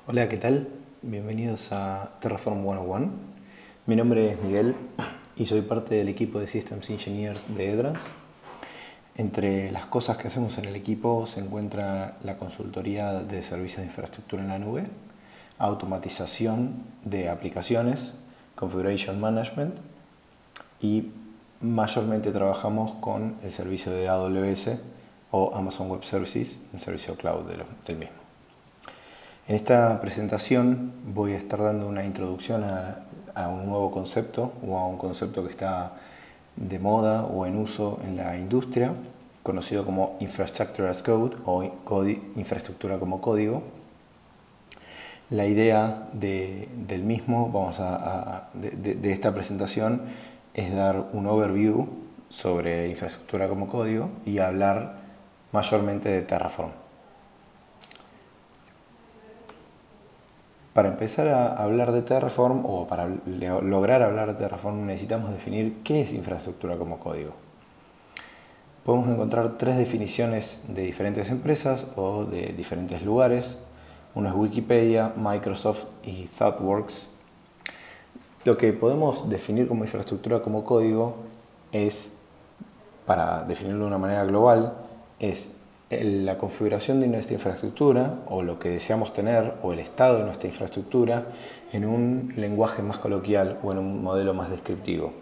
Hola, ¿qué tal? Bienvenidos a Terraform 101. Mi nombre es Miguel y soy parte del equipo de Systems Engineers de Edrans. Entre las cosas que hacemos en el equipo se encuentra la consultoría de servicios de infraestructura en la nube, automatización de aplicaciones, configuration management y mayormente trabajamos con el servicio de AWS o Amazon Web Services, el servicio cloud del mismo. En esta presentación voy a estar dando una introducción a un nuevo concepto o a un concepto que está de moda o en uso en la industria, conocido como Infrastructure as Code o infraestructura como código. La idea del mismo, de esta presentación, es dar un overview sobre infraestructura como código y hablar mayormente de Terraform. Para empezar a hablar de Terraform o para lograr hablar de Terraform necesitamos definir qué es infraestructura como código. Podemos encontrar tres definiciones de diferentes empresas o de diferentes lugares. Uno es Wikipedia, Microsoft y ThoughtWorks. Lo que podemos definir como infraestructura como código es, para definirlo de una manera global, es la configuración de nuestra infraestructura o lo que deseamos tener o el estado de nuestra infraestructura en un lenguaje más coloquial o en un modelo más descriptivo.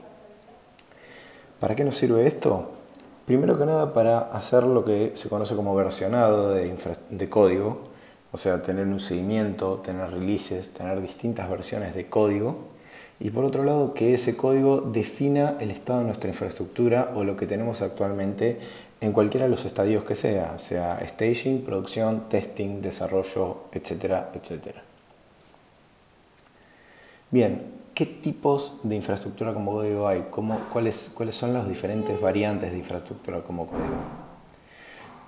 ¿Para qué nos sirve esto? Primero que nada para hacer lo que se conoce como versionado de código, o sea, tener un seguimiento, tener releases, tener distintas versiones de código. Y por otro lado, que ese código defina el estado de nuestra infraestructura o lo que tenemos actualmente en cualquiera de los estadios que sea staging, producción, testing, desarrollo, etcétera, etcétera. Bien, ¿qué tipos de infraestructura como código hay? ¿Cuáles son las diferentes variantes de infraestructura como código?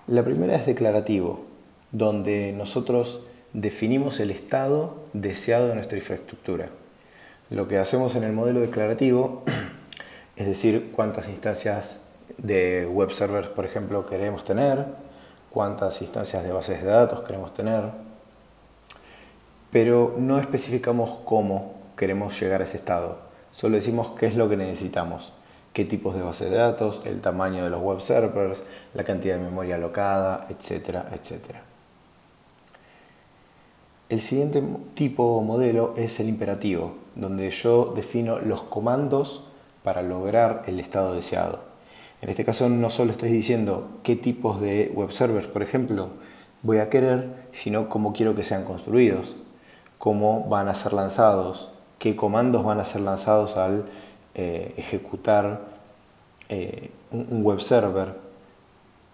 La primera es declarativo, donde nosotros definimos el estado deseado de nuestra infraestructura. Lo que hacemos en el modelo declarativo, es decir, cuántas instancias de web servers, por ejemplo, queremos tener, cuántas instancias de bases de datos queremos tener, pero no especificamos cómo queremos llegar a ese estado. Solo decimos qué es lo que necesitamos, qué tipos de bases de datos, el tamaño de los web servers, la cantidad de memoria alocada, etcétera, etcétera. El siguiente tipo o modelo es el imperativo, donde yo defino los comandos para lograr el estado deseado. En este caso no solo estoy diciendo qué tipos de web servers, por ejemplo, voy a querer, sino cómo quiero que sean construidos, cómo van a ser lanzados, qué comandos van a ser lanzados al ejecutar un web server.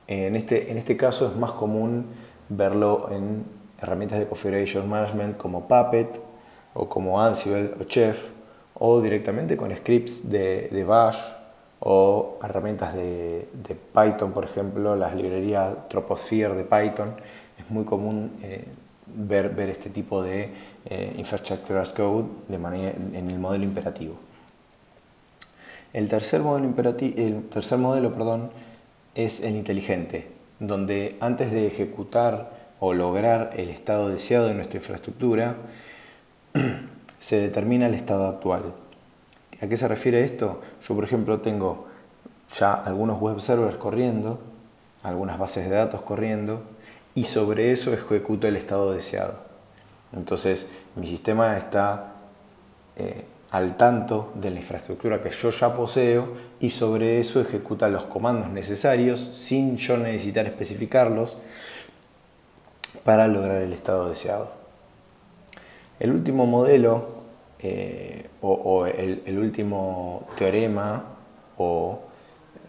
En este caso es más común verlo en herramientas de configuration management como Puppet o como Ansible o Chef, o directamente con scripts de Bash o herramientas de Python, por ejemplo, las librerías Troposphere de Python. Es muy común ver este tipo de Infrastructure as Code en el modelo imperativo. El tercer modelo, es el inteligente, donde antes de ejecutar o lograr el estado deseado de nuestra infraestructura, se determina el estado actual. ¿A qué se refiere esto? Yo, por ejemplo, tengo ya algunos web servers corriendo, algunas bases de datos corriendo, y sobre eso ejecuto el estado deseado. Entonces, mi sistema está al tanto de la infraestructura que yo ya poseo y sobre eso ejecuta los comandos necesarios sin yo necesitar especificarlos para lograr el estado deseado. El último modelo el último teorema o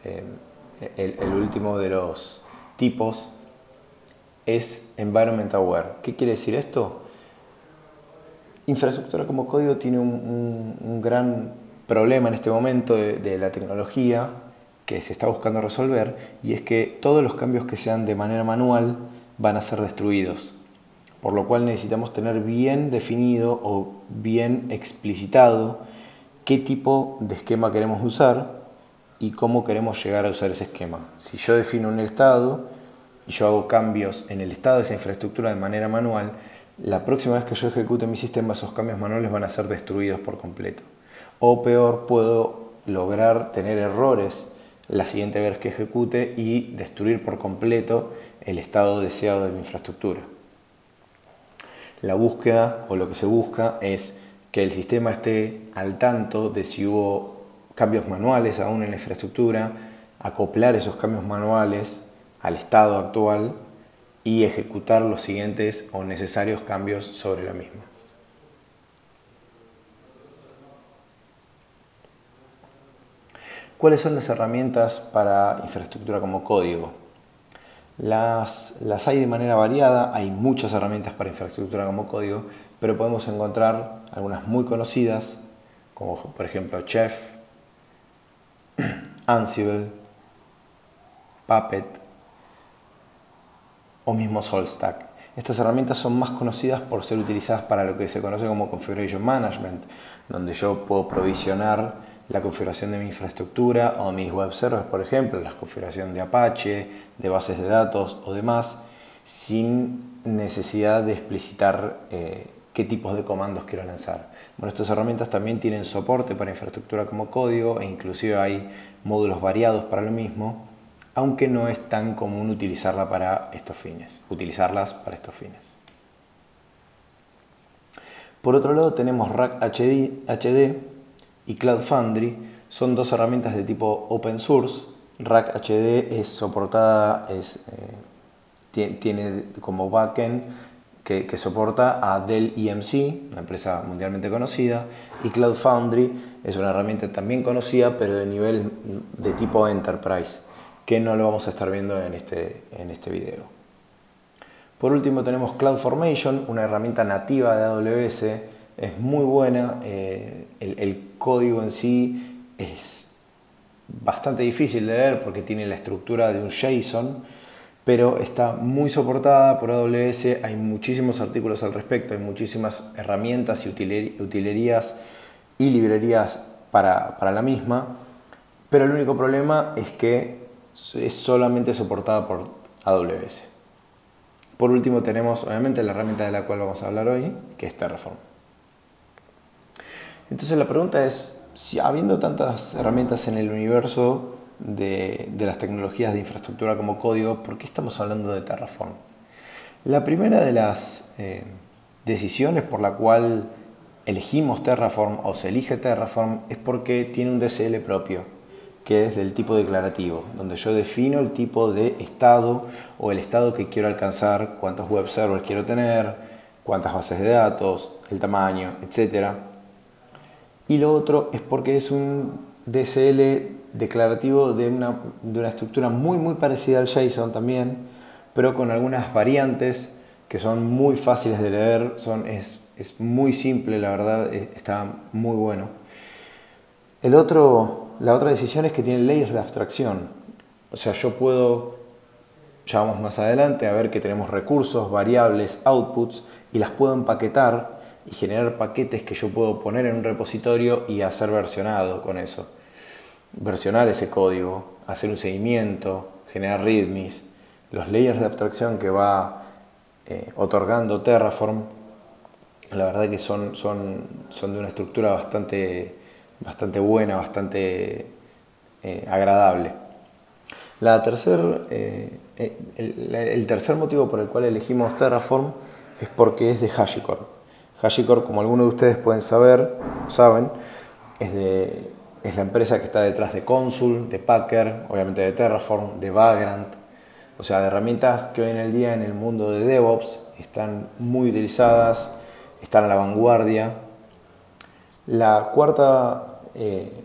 el último de los tipos es Environment Aware. ¿Qué quiere decir esto? Infraestructura como código tiene un gran problema en este momento de la tecnología que se está buscando resolver, y es que todos los cambios que sean de manera manual van a ser destruidos, por lo cual necesitamos tener bien definido o bien explicitado qué tipo de esquema queremos usar y cómo queremos llegar a usar ese esquema. Si yo defino un estado y yo hago cambios en el estado de esa infraestructura de manera manual, la próxima vez que yo ejecute mi sistema, esos cambios manuales van a ser destruidos por completo. O peor, puedo lograr tener errores la siguiente vez que ejecute y destruir por completo el estado deseado de mi infraestructura. La búsqueda, o lo que se busca, es que el sistema esté al tanto de si hubo cambios manuales aún en la infraestructura, acoplar esos cambios manuales al estado actual y ejecutar los siguientes o necesarios cambios sobre la misma. ¿Cuáles son las herramientas para infraestructura como código? Las hay de manera variada, hay muchas herramientas para infraestructura como código, pero podemos encontrar algunas muy conocidas, como por ejemplo Chef, Ansible, Puppet o mismo SaltStack. Estas herramientas son más conocidas por ser utilizadas para lo que se conoce como Configuration Management, donde yo puedo provisionar la configuración de mi infraestructura o mis web servers, por ejemplo, la configuración de Apache, de bases de datos o demás, sin necesidad de explicitar qué tipos de comandos quiero lanzar. Bueno, estas herramientas también tienen soporte para infraestructura como código e inclusive hay módulos variados para lo mismo, aunque no es tan común utilizarlas para estos fines. Por otro lado tenemos Rack HD y Cloud Foundry, son dos herramientas de tipo open source. Rack HD es soportada, tiene como backend que soporta a Dell EMC, una empresa mundialmente conocida, y Cloud Foundry es una herramienta también conocida, pero de nivel de tipo Enterprise, que no lo vamos a estar viendo en este video. Por último tenemos CloudFormation, una herramienta nativa de AWS, es muy buena, el código en sí es bastante difícil de leer porque tiene la estructura de un JSON, pero está muy soportada por AWS, hay muchísimos artículos al respecto, hay muchísimas herramientas y utilerías y librerías para la misma, pero el único problema es que es solamente soportada por AWS. Por último tenemos obviamente la herramienta de la cual vamos a hablar hoy, que es Terraform. Entonces la pregunta es, si habiendo tantas herramientas en el universo de las tecnologías de infraestructura como código, ¿por qué estamos hablando de Terraform? La primera de las decisiones por la cual elegimos Terraform o se elige Terraform es porque tiene un DCL propio, que es del tipo declarativo, donde yo defino el tipo de estado o el estado que quiero alcanzar, cuántos web servers quiero tener, cuántas bases de datos, el tamaño, etc. Y lo otro es porque es un DSL declarativo de una estructura muy parecida al JSON también, pero con algunas variantes que son muy fáciles de leer, es muy simple, la verdad, está muy bueno. La otra decisión es que tiene layers de abstracción, o sea, yo puedo, ya vamos más adelante a ver que tenemos recursos, variables, outputs, y las puedo empaquetar y generar paquetes que yo puedo poner en un repositorio y hacer versionado con eso. Versionar ese código, hacer un seguimiento, generar readmes. Los layers de abstracción que va otorgando Terraform, la verdad que son de una estructura bastante buena, bastante agradable. El tercer motivo por el cual elegimos Terraform es porque es de HashiCorp. HashiCorp, como algunos de ustedes pueden saber, saben, es la empresa que está detrás de Consul, de Packer, obviamente de Terraform, de Vagrant, o sea, de herramientas que hoy en el día en el mundo de DevOps están muy utilizadas, están a la vanguardia. La cuarta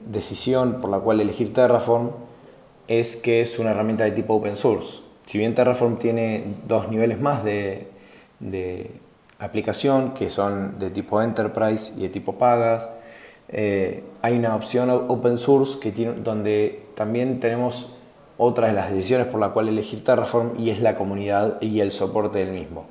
decisión por la cual elegir Terraform es que es una herramienta de tipo open source. Si bien Terraform tiene dos niveles más de aplicación, que son de tipo Enterprise y de tipo pagas, hay una opción open source donde también tenemos otra de las decisiones por la cual elegir Terraform, y es la comunidad y el soporte del mismo.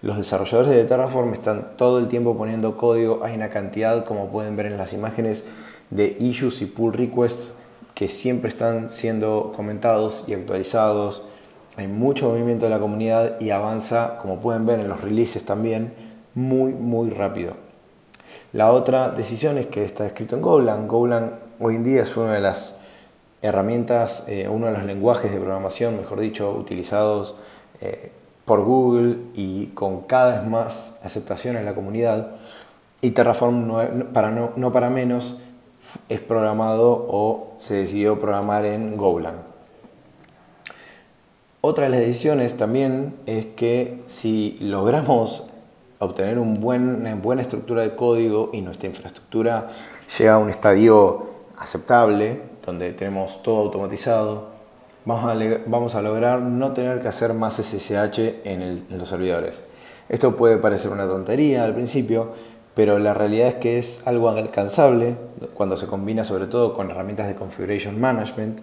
Los desarrolladores de Terraform están todo el tiempo poniendo código, hay una cantidad, como pueden ver en las imágenes, de issues y pull requests que siempre están siendo comentados y actualizados. Hay mucho movimiento de la comunidad y avanza, como pueden ver en los releases también, muy rápido. La otra decisión es que está escrito en Golang. Golang hoy en día es una de las herramientas, uno de los lenguajes de programación, mejor dicho, utilizados por Google y con cada vez más aceptación en la comunidad. Y Terraform, no para menos, es programado o se decidió programar en Golang. Otra de las decisiones también es que si logramos obtener una buena estructura de código y nuestra infraestructura llega a un estadio aceptable, donde tenemos todo automatizado, vamos a lograr no tener que hacer más SSH en los servidores. Esto puede parecer una tontería al principio, pero la realidad es que es algo alcanzable cuando se combina sobre todo con herramientas de Configuration Management,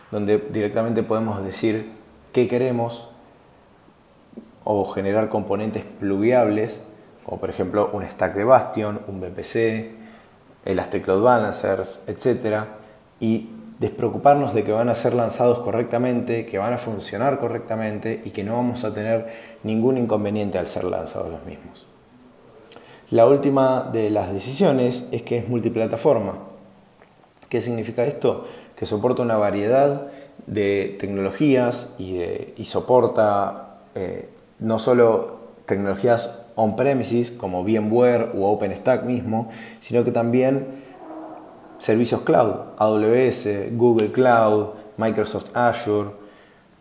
donde directamente podemos decir qué queremos o generar componentes plugueables, como por ejemplo un stack de Bastion, un VPC, Elastic Load Balancers, etc. Y despreocuparnos de que van a ser lanzados correctamente, que van a funcionar correctamente y que no vamos a tener ningún inconveniente al ser lanzados los mismos. La última de las decisiones es que es multiplataforma. ¿Qué significa esto? Que soporta una variedad de tecnologías y soporta no solo tecnologías on-premises como VMware u OpenStack mismo, sino que también servicios cloud, AWS, Google Cloud, Microsoft Azure,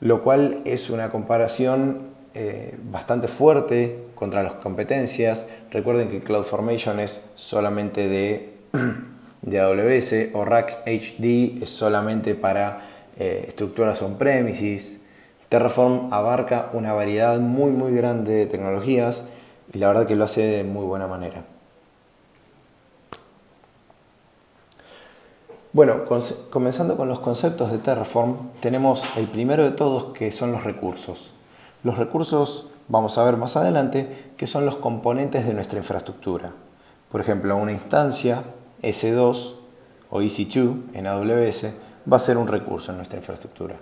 lo cual es una comparación bastante fuerte contra las competencias. Recuerden que CloudFormation es solamente de AWS o Rack HD es solamente para estructuras on-premises. Terraform abarca una variedad muy grande de tecnologías y la verdad que lo hace de muy buena manera. Bueno, comenzando con los conceptos de Terraform, tenemos el primero de todos que son los recursos. Los recursos, vamos a ver más adelante, que son los componentes de nuestra infraestructura. Por ejemplo, una instancia S2 o EC2 en AWS va a ser un recurso en nuestra infraestructura.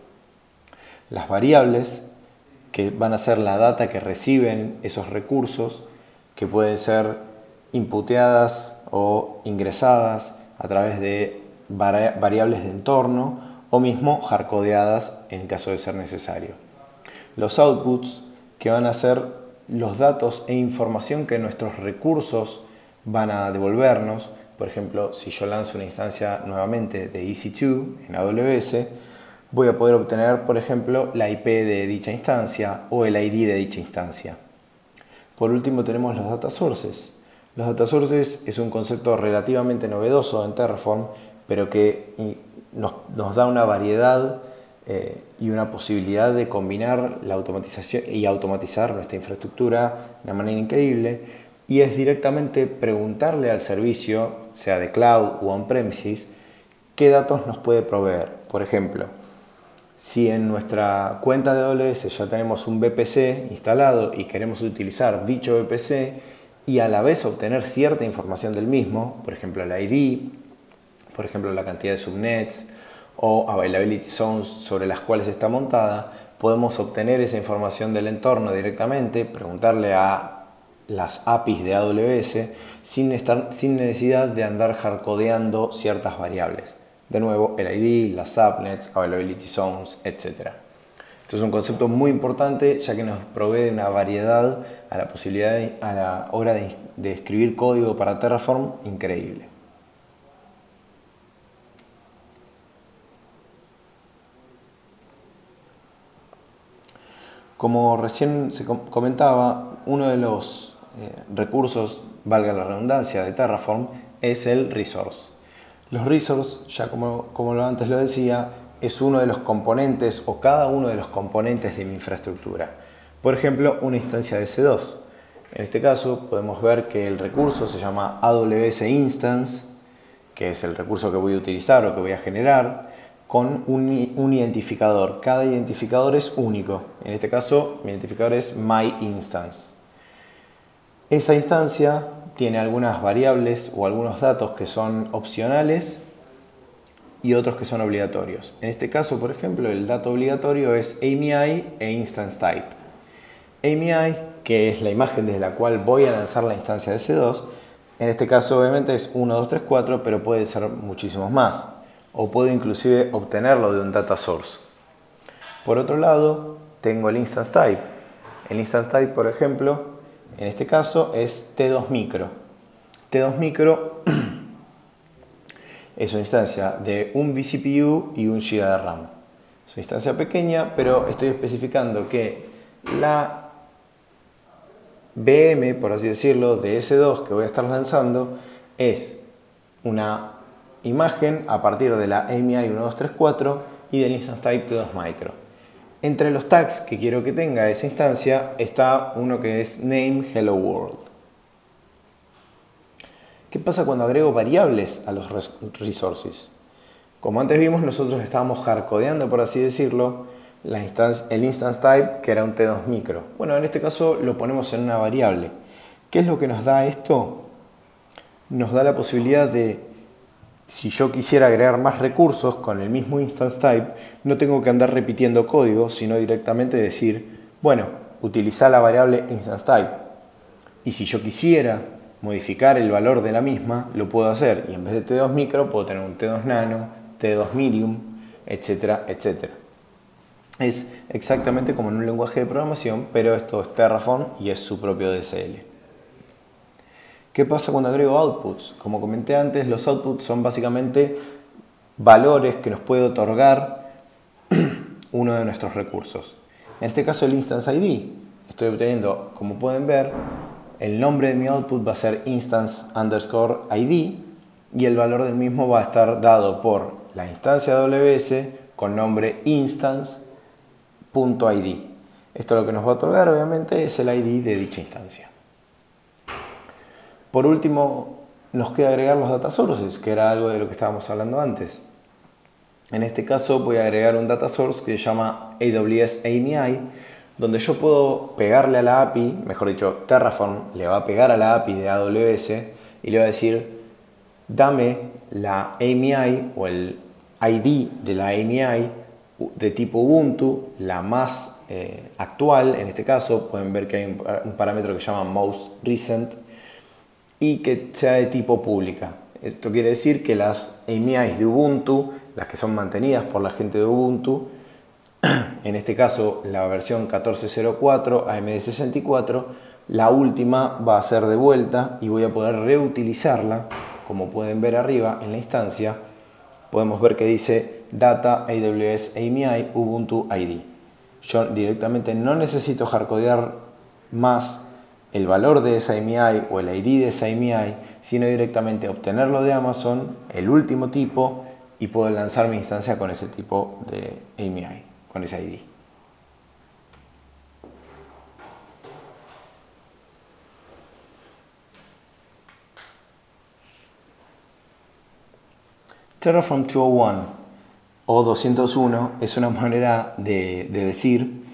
Las variables, que van a ser la data que reciben esos recursos, que pueden ser inputeadas o ingresadas a través de variables de entorno o mismo hardcodeadas en caso de ser necesario. Los outputs, que van a ser los datos e información que nuestros recursos van a devolvernos. Por ejemplo, si yo lanzo una instancia nuevamente de EC2 en AWS, voy a poder obtener, por ejemplo, la IP de dicha instancia o el ID de dicha instancia. Por último tenemos los data sources. Los data sources es un concepto relativamente novedoso en Terraform, pero que nos da una variedad y una posibilidad de combinar la automatización y automatizar nuestra infraestructura de una manera increíble, y es directamente preguntarle al servicio, sea de cloud o on-premises, qué datos nos puede proveer. Por ejemplo, si en nuestra cuenta de AWS ya tenemos un VPC instalado y queremos utilizar dicho VPC y a la vez obtener cierta información del mismo, por ejemplo el ID, por ejemplo la cantidad de subnets o availability zones sobre las cuales está montada, podemos obtener esa información del entorno directamente, preguntarle a las APIs de AWS sin necesidad de andar hardcodeando ciertas variables. De nuevo, el ID, las subnets, availability zones, etc. Esto es un concepto muy importante ya que nos provee una variedad a la posibilidad a la hora de escribir código para Terraform increíble. Como recién se comentaba, uno de los recursos, valga la redundancia, de Terraform es el resource. Los resources, ya como antes lo decía, es uno de los componentes o cada uno de los componentes de mi infraestructura. Por ejemplo, una instancia de S2. En este caso podemos ver que el recurso se llama AWS Instance, que es el recurso que voy a utilizar o que voy a generar, con un identificador. Cada identificador es único. En este caso, mi identificador es MyInstance. Esa instancia tiene algunas variables o algunos datos que son opcionales y otros que son obligatorios. En este caso, por ejemplo, el dato obligatorio es AMI e Instance Type. AMI que es la imagen desde la cual voy a lanzar la instancia de EC2. En este caso obviamente es 1, 2, 3, 4, pero puede ser muchísimos más. O puedo inclusive obtenerlo de un data source. Por otro lado, tengo el instance type. El instance type, por ejemplo, en este caso es T2 micro. T2 micro es una instancia de un vCPU y 1 GB de RAM. Es una instancia pequeña, pero estoy especificando que la VM, por así decirlo, de S2 que voy a estar lanzando es una imagen a partir de la AMI 1234 y del instance type T2 micro. Entre los tags que quiero que tenga esa instancia está uno que es name hello world. ¿Qué pasa cuando agrego variables a los resources? Como antes vimos, nosotros estábamos hardcodeando, por así decirlo, el instance type, que era un T2 micro. Bueno, en este caso lo ponemos en una variable. ¿Qué es lo que nos da esto? Nos da la posibilidad de, si yo quisiera agregar más recursos con el mismo instance type, no tengo que andar repitiendo código, sino directamente decir, bueno, utiliza la variable instance type. Y si yo quisiera modificar el valor de la misma, lo puedo hacer. Y en vez de T2 micro, puedo tener un T2 nano, T2 medium, etcétera, etcétera. Es exactamente como en un lenguaje de programación, pero esto es Terraform y es su propio DSL. ¿Qué pasa cuando agrego outputs? Como comenté antes, los outputs son básicamente valores que nos puede otorgar uno de nuestros recursos. En este caso el instance ID. Estoy obteniendo, como pueden ver, el nombre de mi output va a ser instance underscore ID y el valor del mismo va a estar dado por la instancia AWS con nombre instance.id. Esto lo que nos va a otorgar obviamente es el ID de dicha instancia. Por último, nos queda agregar los data sources, que era algo de lo que estábamos hablando antes. En este caso voy a agregar un data source que se llama AWS AMI, donde yo puedo pegarle a la API, mejor dicho, Terraform le va a pegar a la API de AWS y le va a decir, dame la AMI o el ID de la AMI de tipo Ubuntu, la más actual. En este caso pueden ver que hay un parámetro que se llama most recent y que sea de tipo pública. Esto quiere decir que las AMIs de Ubuntu, las que son mantenidas por la gente de Ubuntu, en este caso la versión 14.04 AMD64, la última va a ser de vuelta y voy a poder reutilizarla. Como pueden ver arriba en la instancia, podemos ver que dice Data AWS AMI Ubuntu ID. Yo directamente no necesito hardcodear más el valor de esa AMI o el ID de esa AMI, sino directamente obtenerlo de Amazon, el último tipo, y puedo lanzar mi instancia con ese tipo de AMI, con ese ID. Terraform 201 o 201 es una manera de decir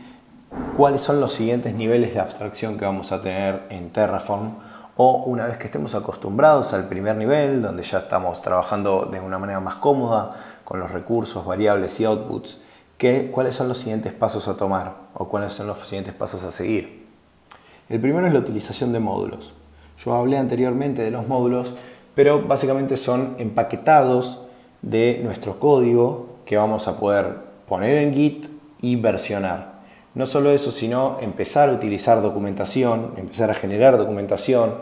cuáles son los siguientes niveles de abstracción que vamos a tener en Terraform, o una vez que estemos acostumbrados al primer nivel, donde ya estamos trabajando de una manera más cómoda con los recursos, variables y outputs, cuáles son los siguientes pasos a tomar o cuáles son los siguientes pasos a seguir. El primero es la utilización de módulos. Yo hablé anteriormente de los módulos, pero básicamente son empaquetados de nuestro código que vamos a poder poner en Git y versionar. No solo eso, sino empezar a utilizar documentación, empezar a generar documentación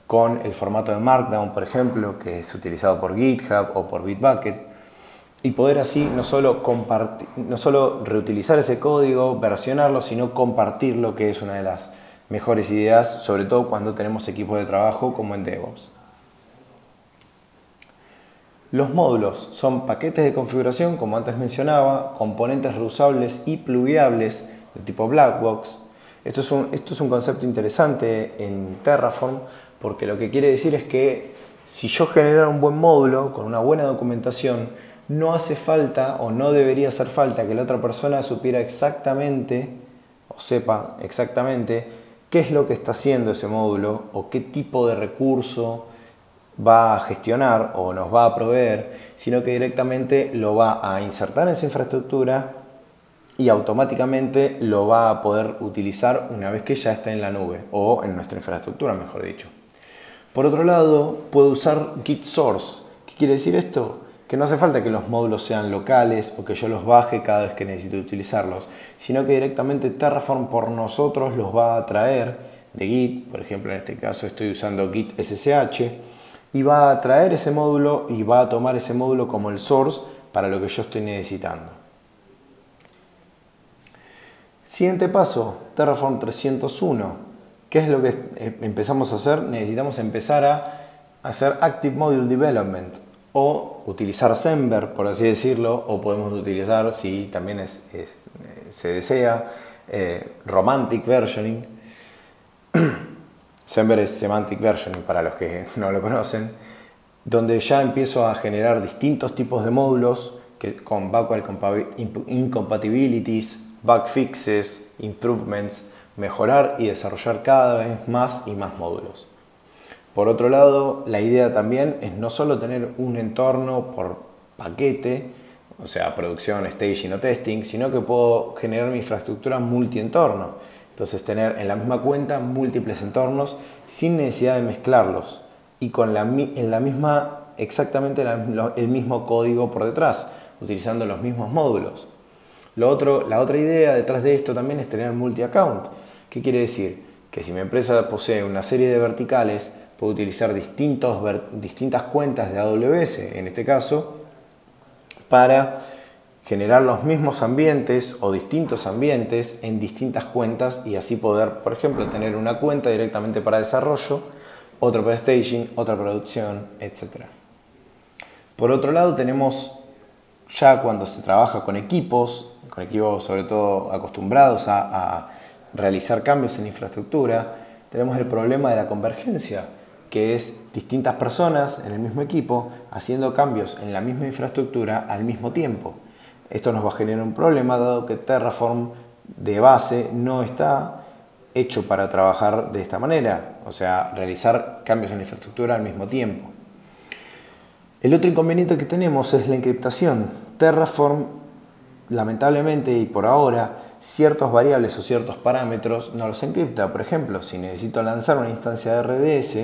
con el formato de Markdown, por ejemplo, que es utilizado por GitHub o por Bitbucket, y poder así no solo reutilizar ese código, versionarlo, sino compartirlo, que es una de las mejores ideas, sobre todo cuando tenemos equipos de trabajo como en DevOps. Los módulos son paquetes de configuración, como antes mencionaba, componentes reusables y plugueables de tipo black box. Esto es un concepto interesante en Terraform, porque lo que quiere decir es que si yo generara un buen módulo con una buena documentación, no hace falta o no debería hacer falta que la otra persona supiera exactamente o sepa exactamente qué es lo que está haciendo ese módulo o qué tipo de recurso va a gestionar o nos va a proveer, sino que directamente lo va a insertar en su infraestructura y automáticamente lo va a poder utilizar una vez que ya está en la nube o en nuestra infraestructura, mejor dicho. Por otro lado, puedo usar Git Source. ¿Qué quiere decir esto? Que no hace falta que los módulos sean locales o que yo los baje cada vez que necesito utilizarlos, sino que directamente Terraform por nosotros los va a traer de Git. Por ejemplo, en este caso estoy usando Git SSH y va a traer ese módulo y va a tomar ese módulo como el source para lo que yo estoy necesitando. Siguiente paso, Terraform 301. ¿Qué es lo que empezamos a hacer? Necesitamos empezar a hacer Active Module Development o utilizar Semver, por así decirlo, o podemos utilizar, si también se desea, Romantic Versioning. Semver es Semantic Versioning para los que no lo conocen, donde ya empiezo a generar distintos tipos de módulos con backward incompatibilities, bug fixes, improvements, mejorar y desarrollar cada vez más y más módulos. Por otro lado, la idea también es no solo tener un entorno por paquete, o sea, producción, staging o testing, sino que puedo generar mi infraestructura multientorno. Entonces, tener en la misma cuenta múltiples entornos sin necesidad de mezclarlos y con exactamente el mismo código por detrás, utilizando los mismos módulos. La otra idea detrás de esto también es tener multi-account. ¿Qué quiere decir? Que si mi empresa posee una serie de verticales, puedo utilizar distintas cuentas de AWS, en este caso, para generar los mismos ambientes o distintos ambientes en distintas cuentas y así poder, por ejemplo, tener una cuenta directamente para desarrollo, otra para staging, otra para producción, etc. Por otro lado, tenemos ya cuando se trabaja con equipos sobre todo acostumbrados a realizar cambios en infraestructura, tenemos el problema de la convergencia, que es distintas personas en el mismo equipo haciendo cambios en la misma infraestructura al mismo tiempo. Esto nos va a generar un problema dado que Terraform de base no está hecho para trabajar de esta manera, o sea, realizar cambios en la infraestructura al mismo tiempo. El otro inconveniente que tenemos es la encriptación. Terraform, lamentablemente y por ahora, ciertas variables o ciertos parámetros no los encripta. Por ejemplo, si necesito lanzar una instancia de RDS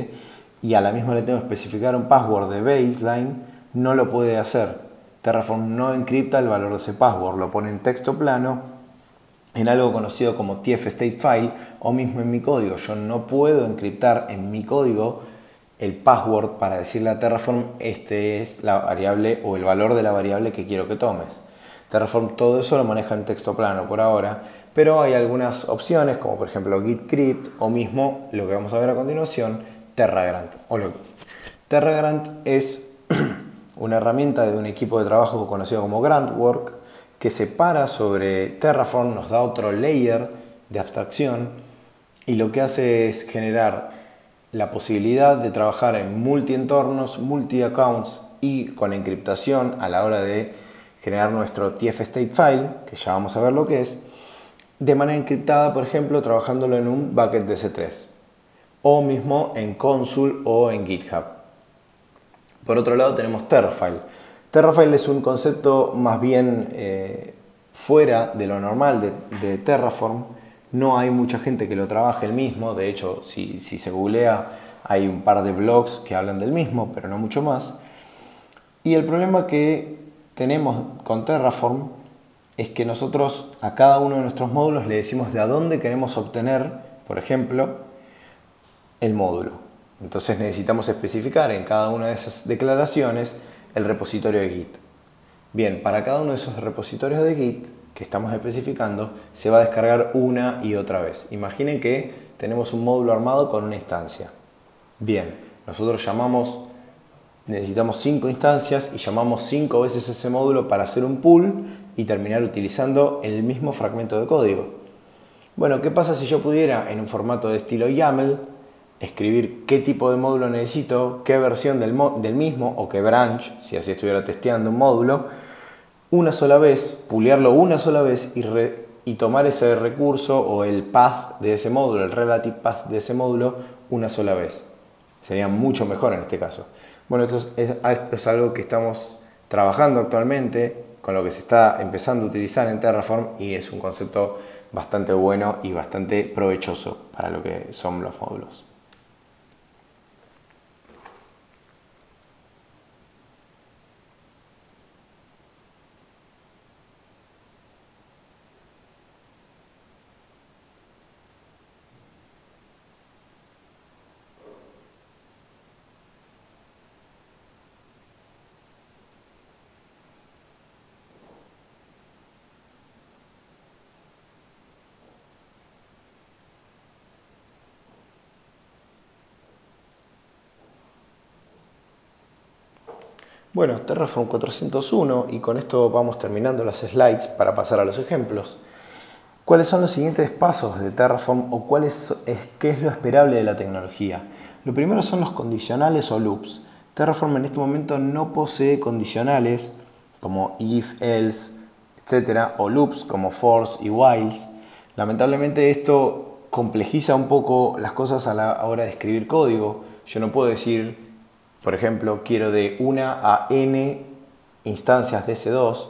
y a la misma le tengo que especificar un password de baseline, no lo puede hacer. Terraform no encripta el valor de ese password, lo pone en texto plano en algo conocido como tf-state-file o mismo en mi código. Yo no puedo encriptar en mi código el password para decirle a Terraform este es la variable o el valor de la variable que quiero que tomes. Terraform todo eso lo maneja en texto plano por ahora, pero hay algunas opciones como por ejemplo GitCrypt o mismo lo que vamos a ver a continuación, TerraGrant. TerraGrant es una herramienta de un equipo de trabajo conocido como GrantWork que se para sobre Terraform, nos da otro layer de abstracción y lo que hace es generar la posibilidad de trabajar en multi-entornos, multi-accounts y con encriptación a la hora de generar nuestro tf-state file, que ya vamos a ver lo que es, de manera encriptada, por ejemplo, trabajándolo en un bucket de S3 o mismo en Consul o en GitHub. Por otro lado tenemos Terrafile. Terrafile es un concepto más bien fuera de lo normal de Terraform. No hay mucha gente que lo trabaje el mismo. De hecho, si se googlea, hay un par de blogs que hablan del mismo, pero no mucho más. Y el problema que tenemos con Terraform es que nosotros a cada uno de nuestros módulos le decimos de a dónde queremos obtener, por ejemplo, el módulo. Entonces necesitamos especificar en cada una de esas declaraciones el repositorio de Git. Bien, para cada uno de esos repositorios de Git que estamos especificando, se va a descargar una y otra vez. Imaginen que tenemos un módulo armado con una instancia. Bien, nosotros necesitamos 5 instancias y llamamos 5 veces ese módulo para hacer un pool y terminar utilizando el mismo fragmento de código. Bueno, ¿qué pasa si yo pudiera en un formato de estilo YAML escribir qué tipo de módulo necesito, qué versión del mismo o qué branch, si así estuviera testeando un módulo, una sola vez, pulearlo una sola vez y tomar ese recurso o el path de ese módulo, el relative path de ese módulo una sola vez? Sería mucho mejor en este caso. Bueno, esto es algo que estamos trabajando actualmente con lo que se está empezando a utilizar en Terraform y es un concepto bastante bueno y bastante provechoso para lo que son los módulos. Bueno, Terraform 401 y con esto vamos terminando las slides para pasar a los ejemplos. ¿Cuáles son los siguientes pasos de Terraform o qué es lo esperable de la tecnología? Lo primero son los condicionales o loops. Terraform en este momento no posee condicionales como if, else, etc. o loops como for's y whiles. Lamentablemente esto complejiza un poco las cosas a la hora de escribir código. Yo no puedo decir, por ejemplo, quiero de 1 a n instancias de S2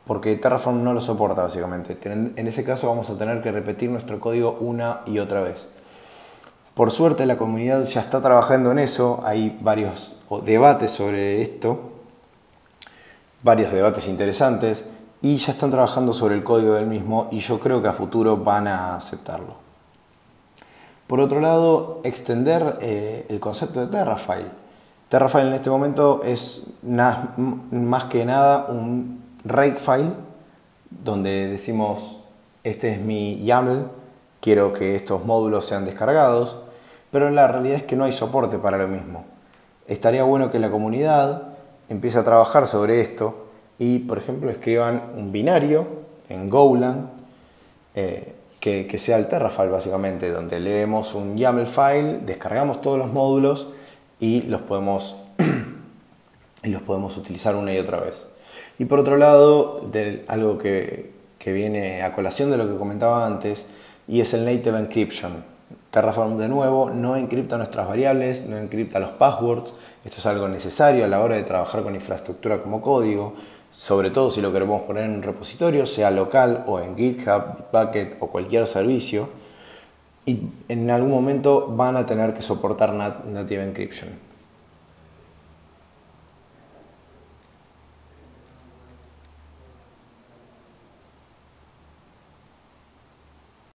porque Terraform no lo soporta básicamente. En ese caso vamos a tener que repetir nuestro código una y otra vez. Por suerte la comunidad ya está trabajando en eso, hay varios debates sobre esto, varios debates interesantes y ya están trabajando sobre el código del mismo y yo creo que a futuro van a aceptarlo. Por otro lado, extender el concepto de Terrafile. Terrafile en este momento es más que nada un Rakefile donde decimos este es mi YAML, quiero que estos módulos sean descargados, pero la realidad es que no hay soporte para lo mismo. Estaría bueno que la comunidad empiece a trabajar sobre esto y, por ejemplo, escriban un binario en Golang que sea el Terrafile básicamente, donde leemos un YAML file, descargamos todos los módulos y los podemos utilizar una y otra vez. Y por otro lado, algo que viene a colación de lo que comentaba antes, y es el Native Encryption. Terraform de nuevo no encripta nuestras variables, no encripta los passwords. Esto es algo necesario a la hora de trabajar con infraestructura como código, sobre todo si lo queremos poner en un repositorio, sea local o en GitHub, Bitbucket o cualquier servicio. Y en algún momento van a tener que soportar Native Encryption.